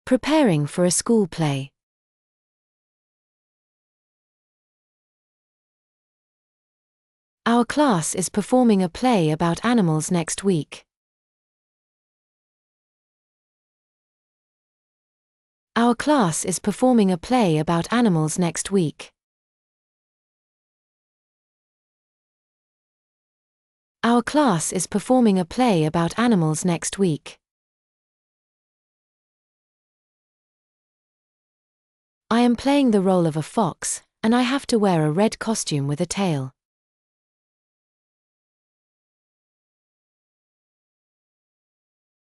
Preparing for a school play. Our class is performing a play about animals next week. Our class is performing a play about animals next week. Our class is performing a play about animals next week. I am playing the role of a fox, and I have to wear a red costume with a tail.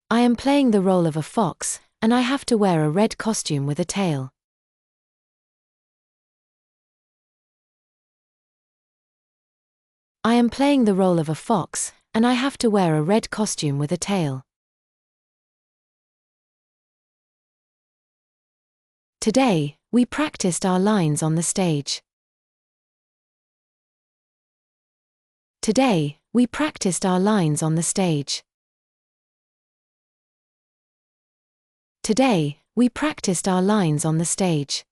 I am playing the role of a fox, and I have to wear a red costume with a tail. I am playing the role of a fox, and I have to wear a red costume with a tail. Today, we practiced our lines on the stage. Today, we practiced our lines on the stage. Today, we practiced our lines on the stage.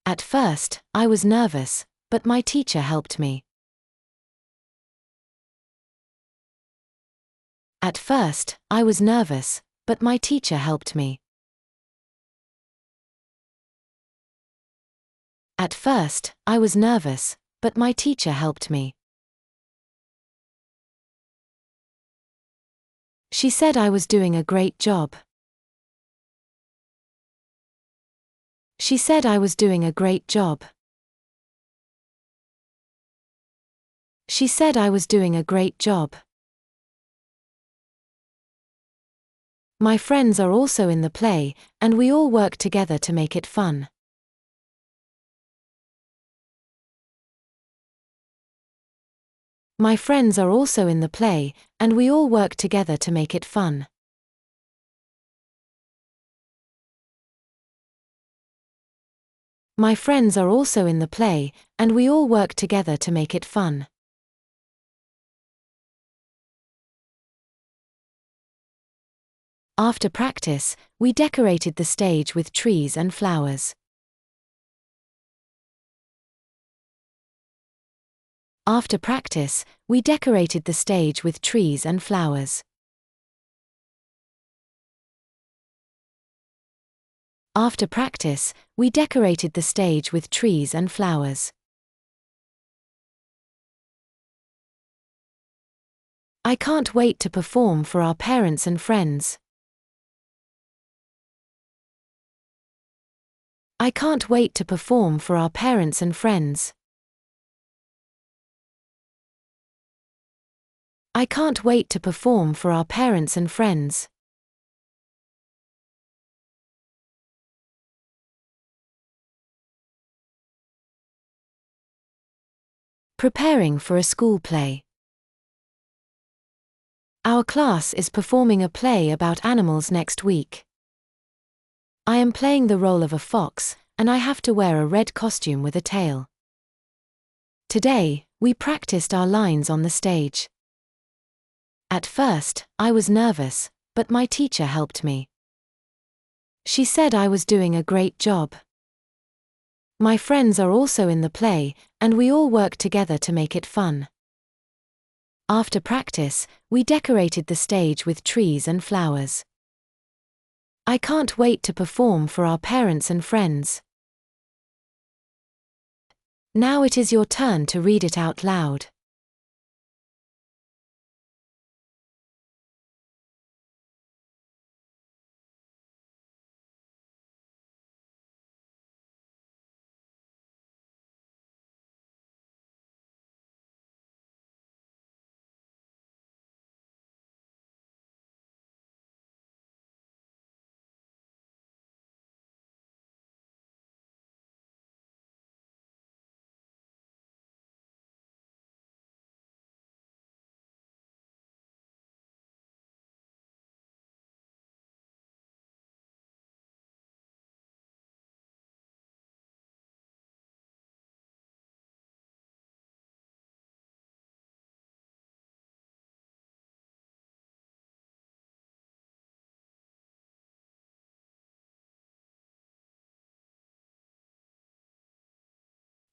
At first, I was nervous, but my teacher helped me. At first, I was nervous, but my teacher helped me. At first, I was nervous, but my teacher helped me. She said I was doing a great job. She said I was doing a great job. She said I was doing a great job. My friends are also in the play, and we all work together to make it fun. My friends are also in the play, and we all work together to make it fun. My friends are also in the play, and we all work together to make it fun. After practice, we decorated the stage with trees and flowers. After practice, we decorated the stage with trees and flowers. After practice, we decorated the stage with trees and flowers. I can't wait to perform for our parents and friends. I can't wait to perform for our parents and friends. I can't wait to perform for our parents and friends. Preparing for a school play. Our class is performing a play about animals next week. I am playing the role of a fox, and I have to wear a red costume with a tail. Today, we practiced our lines on the stage. At first, I was nervous, but my teacher helped me. She said I was doing a great job. My friends are also in the play, and we all work together to make it fun. After practice, we decorated the stage with trees and flowers. I can't wait to perform for our parents and friends. Now it is your turn to read it out loud.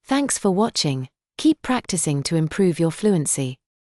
Thanks for watching. Keep practicing to improve your fluency.